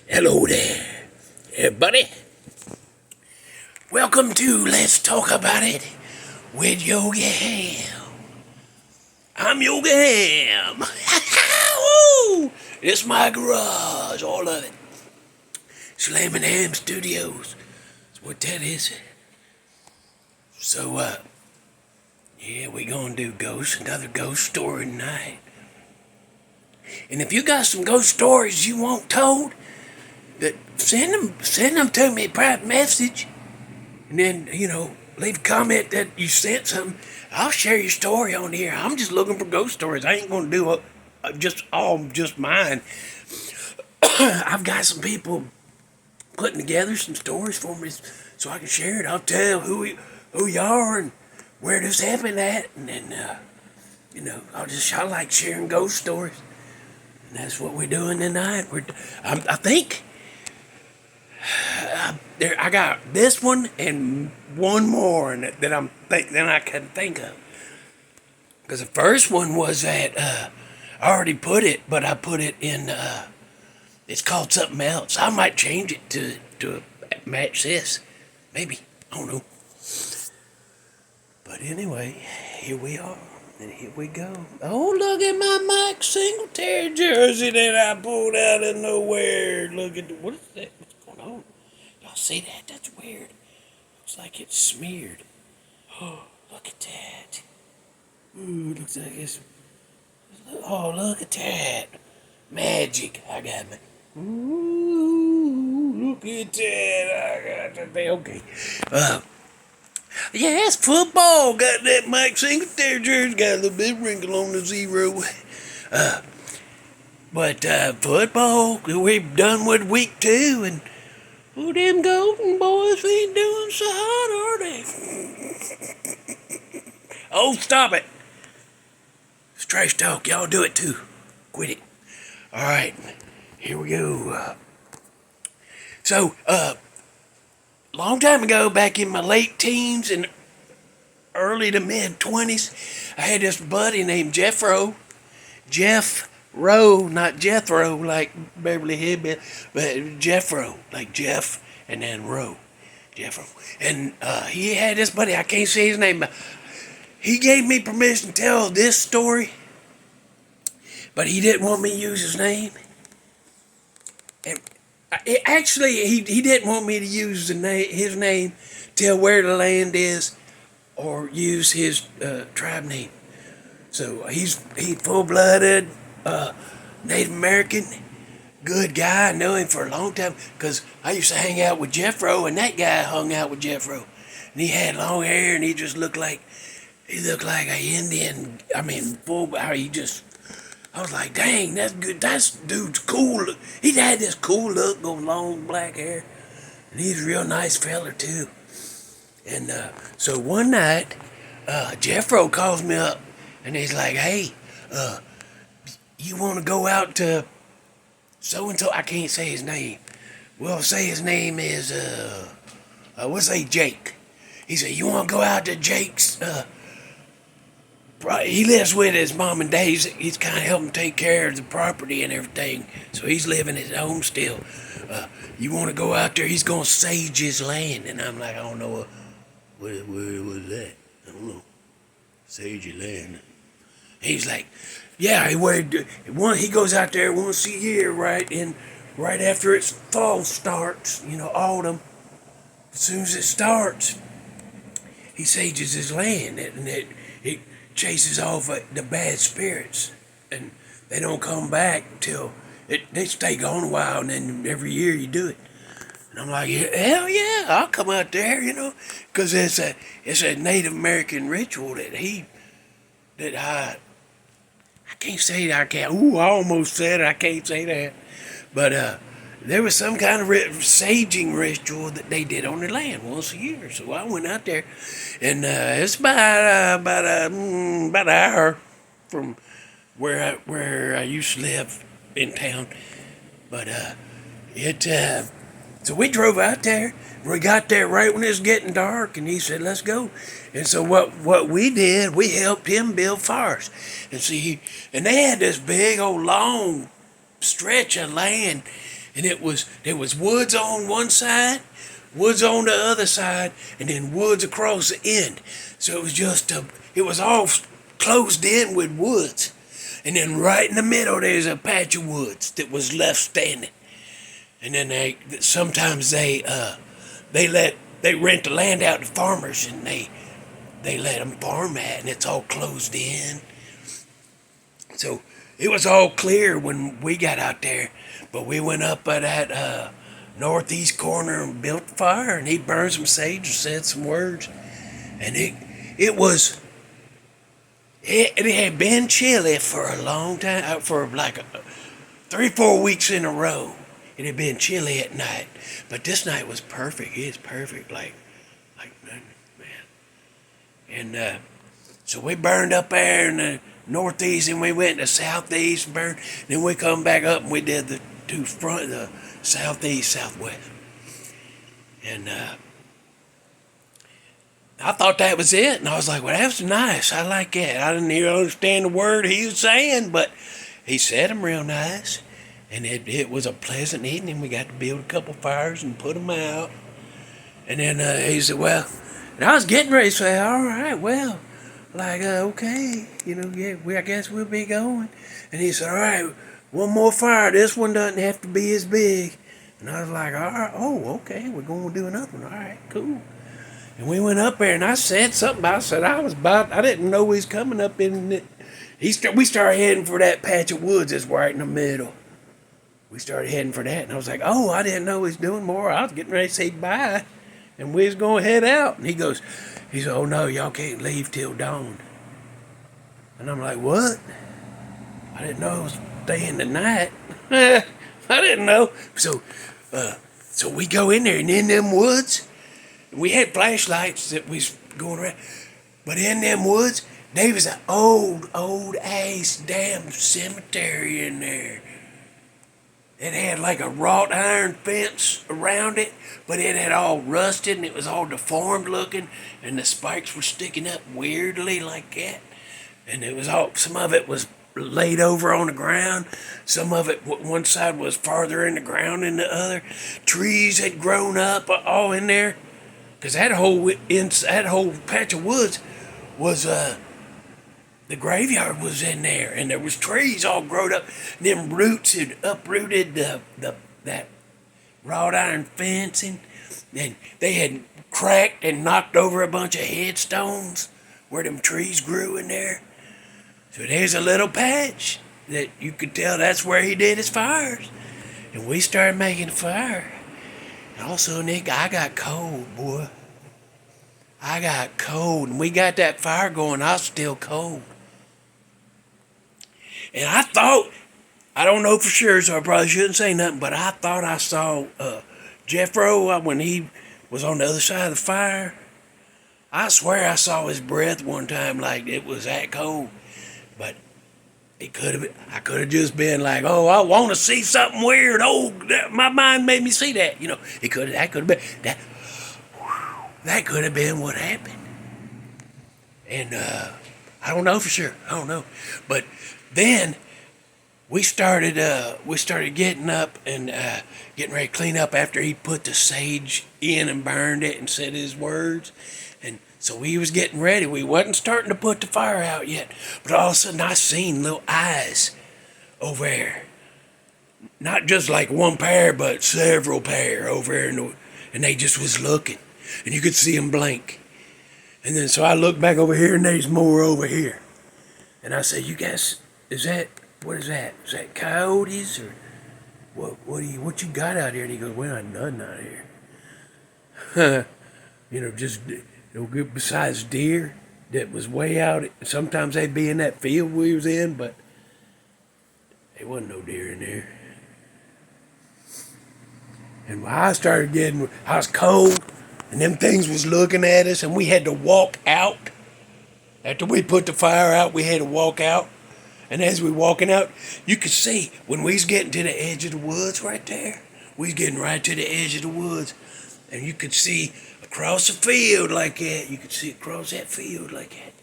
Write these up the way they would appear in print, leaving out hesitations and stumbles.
Hello there, everybody. Welcome to Let's Talk About It with Yogi Hamm. I'm Yogi Hamm. Woo! It's my garage, all of it. Slamming Ham Studios. That's what that is. So, yeah, we gonna do another ghost story tonight. And if you got some ghost stories you want told, send them to me, private message, and then, leave a comment that you sent something. I'll share your story on here. I'm just looking for ghost stories. I ain't gonna do just mine. I've got some people putting together some stories for me so I can share it. I'll tell who you are and where this happened at, and then, I like sharing ghost stories. And that's what we're doing tonight. I think I got this one and one more that I can think of. Because the first one was that I already put it, but I put it in. It's called something else. I might change it to match this, maybe. I don't know. But anyway, here we are. And here we go. Oh, look at my Mike Singletary jersey that I pulled out of nowhere. Look at what is that? What's going on? Y'all see that? That's weird. Looks like it's smeared. Oh, look at that. Ooh, looks like it's. Oh, look at that. Magic. I got me. Ooh, look at that. I got that thing. Okay. Yeah, it's football. Got that Mike Singletary jersey. Got a little bit of wrinkle on the zero. But football, we're done with week 2, and them Golden Boys ain't doing so hot, are they? Oh, stop it. It's trash talk. Y'all do it too. Quit it. All right, here we go. So, long time ago, back in my late teens and early to mid 20s, I had this buddy named Jeffro. Jeff Rowe, not Jethro like Beverly Hillbillies, but Jeffro, like Jeff and then Rowe. Jeffro. And he had this buddy, I can't say his name, but he gave me permission to tell this story, but he didn't want me to use his name. And actually, he didn't want me to use his name, tell where the land is, or use his tribe name. So he's full-blooded Native American, good guy. I know him for a long time because I used to hang out with Jeffro, and that guy hung out with Jeffro. And he had long hair, and he looked like an Indian. I mean, I was like, dang, that's good. That dude's cool. He had this cool look, with long black hair, and he's a real nice fella too. And so one night, Jeffro calls me up, and he's like, hey, you want to go out to so-and-so? I can't say his name. We'll say his name is, we'll say Jake. He said, you want to go out to Jake's, he lives with his mom and dad. He's kind of helping take care of the property and everything. So he's living at home still. You want to go out there? He's going to sage his land. And I'm like, I don't know where was that? I don't know. Sage your land. He's like, yeah, he goes out there once a year, right after its fall starts, autumn. As soon as it starts, he sages his land, and it chases off the bad spirits, and they don't come back till they stay gone a while, and then every year you do it. And I'm like, hell yeah, I'll come out there, because it's a Native American ritual that I can't say that I can't. Ooh, I almost said it. I can't say that, but there was some kind of saging ritual that they did on their land once a year. So I went out there, and it's about an hour from where I used to live in town. But so we drove out there. We got there right when it was getting dark, and he said, let's go. And so what we did, we helped him build fires. And they had this big old long stretch of land, And there was woods on one side, woods on the other side, and then woods across the end. So it was just it was all closed in with woods. And then right in the middle there's a patch of woods that was left standing. And then sometimes they rent the land out to farmers, and they let them farm that, and it's all closed in. So it was all clear when we got out there, but we went up at that northeast corner and built the fire, and he burned some sage and said some words, and it had been chilly for a long time, for like 3-4 weeks in a row. It had been chilly at night, but this night was perfect. It's perfect, like man. And so we burned up there in the northeast, and we went to southeast, burned. Then we come back up, and we did the southeast, southwest. And I thought that was it, and I was like, well, that was nice. I like that. I didn't even understand the word he was saying, but he said them real nice. And it was a pleasant evening. We got to build a couple fires and put them out. And then he said, well, and I was getting ready to say, all right, well, like, okay, yeah, I guess we'll be going. And he said, all right, one more fire. This one doesn't have to be as big. And I was like, all right, okay, we're going to do another one. All right, cool. And we went up there, and I said something. I didn't know he was coming up in it. We started heading for that patch of woods that's right in the middle. We started heading for that, and I was like, I didn't know he was doing more. I was getting ready to say bye, and we was going to head out. And he said, oh, no, y'all can't leave till dawn. And I'm like, what? I didn't know I was staying the night. I didn't know. So we go in there, and in them woods, we had flashlights that was going around. But in them woods, there was an old ass damn cemetery in there. It had like a wrought iron fence around it, but it had all rusted, and it was all deformed looking, and the spikes were sticking up weirdly like that. And it was some of it was laid over on the ground. Some of it, one side was farther in the ground than the other. Trees had grown up all in there. Because that whole patch of woods was the graveyard was in there, and there was trees all growed up. And them roots had uprooted that wrought iron fencing, and they had cracked and knocked over a bunch of headstones where them trees grew in there. So there's a little patch that you could tell that's where he did his fires. And we started making a fire. And also, Nick, I got cold, boy. I got cold, and we got that fire going. I was still cold. And I don't know for sure, so I probably shouldn't say nothing, but I thought I saw Jeffro when he was on the other side of the fire. I swear I saw his breath one time like it was that cold. But I could have just been like, I want to see something weird. My mind made me see that. That could have been that could have been what happened. And I don't know for sure. I don't know. But then we started getting up and getting ready to clean up after he put the sage in and burned it and said his words. And so we was getting ready. We wasn't starting to put the fire out yet. But all of a sudden I seen little eyes over there. Not just like one pair, but several pair over there. And they just was looking. And you could see them blink. And then so I looked back over here, and there's more over here. And I said, you guys, what is that? Is that coyotes or what you got out here? And he goes, well, nothing out here. Just besides deer that was way out. Sometimes they'd be in that field we was in, but there wasn't no deer in there. And when I was cold, and them things was looking at us, and we had to walk out. After we put the fire out, we had to walk out. And as we walking out, you could see when we was getting to the edge of the woods right there. We was getting right to the edge of the woods. And you could see across the field like that. You could see across that field like that.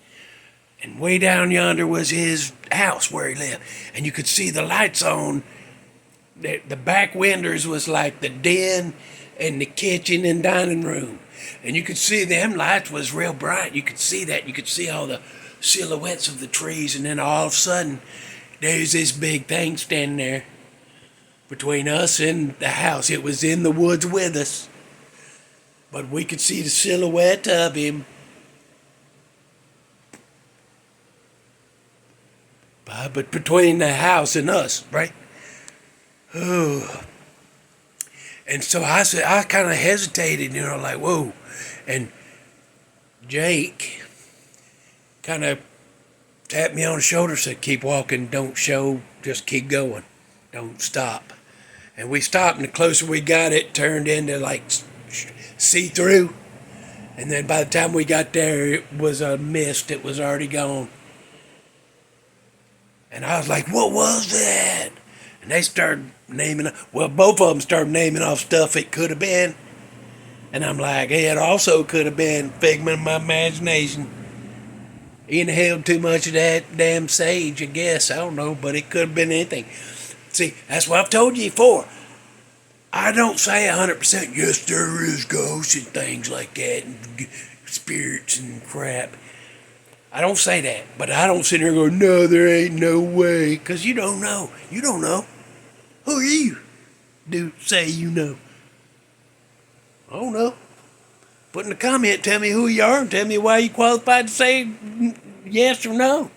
And way down yonder was his house where he lived. And you could see the lights on the back windows was like the den and the kitchen and dining room. And you could see them lights was real bright. You could see that. You could see all the silhouettes of the trees. And then all of a sudden, there's this big thing standing there between us and the house. It was in the woods with us. But we could see the silhouette of him. But between the house and us, right? Oh. And so I said, I kind of hesitated, like, whoa. And Jake kind of tapped me on the shoulder, said, keep walking, don't show, just keep going, don't stop. And we stopped, and the closer we got, it turned into like see-through. And then by the time we got there, it was a mist, it was already gone. And I was like, what was that? And they started naming, both of them started naming off stuff it could have been. And I'm like, hey, it also could have been figment of my imagination. He inhaled too much of that damn sage, I guess. I don't know, but it could have been anything. See, that's what I've told you before. I don't say 100%, yes, there is ghosts and things like that, and spirits and crap. I don't say that, but I don't sit there and go, no, there ain't no way, because you don't know. You don't know. Who are you? Say you know. I don't know. Put in the comment, tell me who you are, and tell me why you qualified to say yes or no,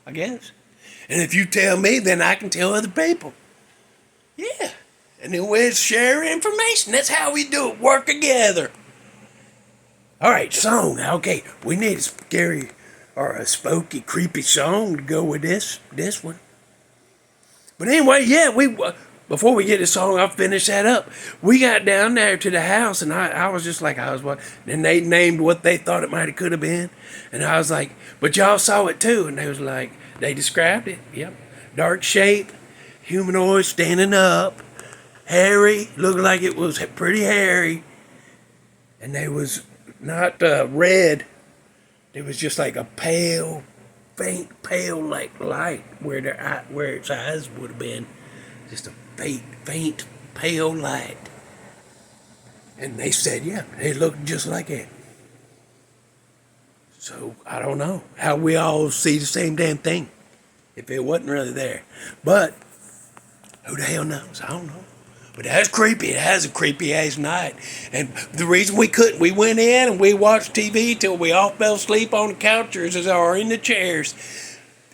I guess. And if you tell me, then I can tell other people. Yeah. And then we'll share information. That's how we do it. Work together. All right, song. Okay, we need a scary or a spooky, creepy song to go with this one. But anyway, yeah, before we get the song, I'll finish that up. We got down there to the house, and I was just like, and they named what they thought it might have could have been. And I was like, but y'all saw it too. And they was like, they described it. Yep. Dark shape, humanoid standing up, hairy, looked like it was pretty hairy. And they was not red. It was just like a pale, faint, pale like light where its eyes would have been. Just a faint, pale light. And they said, yeah, they looked just like it. So, I don't know how we all see the same damn thing if it wasn't really there. But, who the hell knows? I don't know. But that's creepy. It has a creepy ass night. And the reason we went in and we watched TV till we all fell asleep on the couches or in the chairs.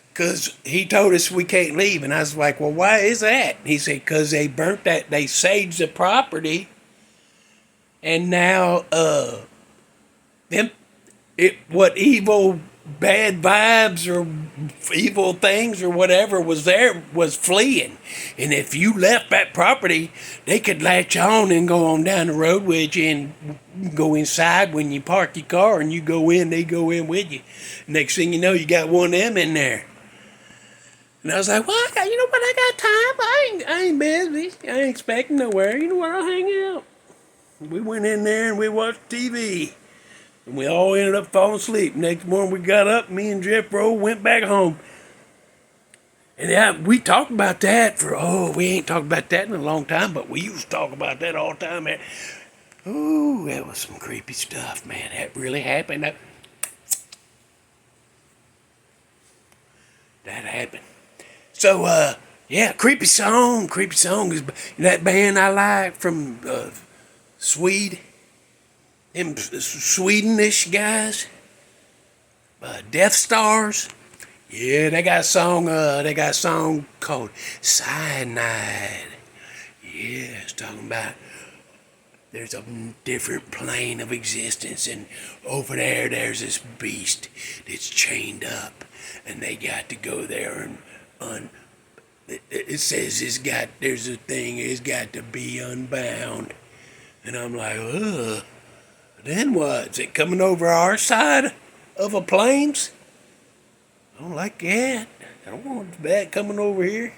Because he told us we can't leave. And I was like, well, why is that? He said, because they burnt that, they saged the property. And now, what evil, bad vibes or evil things or whatever was there was fleeing. And if you left that property, they could latch on and go on down the road with you and go inside when you park your car and you go in, they go in with you. Next thing you know, you got one of them in there. And I was like, well, I got time. I ain't busy. I ain't expecting nowhere. You know what, I'll hang out. We went in there and we watched TV. And we all ended up falling asleep. Next morning we got up, me and Jeff Rowe went back home. And yeah, we talked about that we ain't talked about that in a long time, but we used to talk about that all the time. Ooh, that was some creepy stuff, man. That really happened. That happened. So, yeah, creepy song is that band I like from Sweden. Them Swedish guys, Deathstars. Yeah, they got a song called Cyanide. Yeah, it's talking about there's a different plane of existence, and over there's this beast that's chained up, and they got to go there and it says there's a thing, it's got to be unbound. And I'm like, ugh. Then what? Is it coming over our side of a plains? I don't like that. I don't want that coming over here.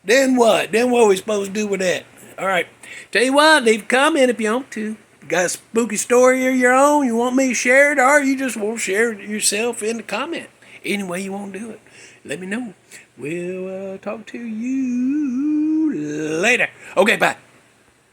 Then what? Then what are we supposed to do with that? All right. Tell you what, leave a comment if you want to. You got a spooky story of your own, you want me to share it, or you just want to share it yourself in the comment. Any way you want to do it, let me know. We'll talk to you later. Okay, bye.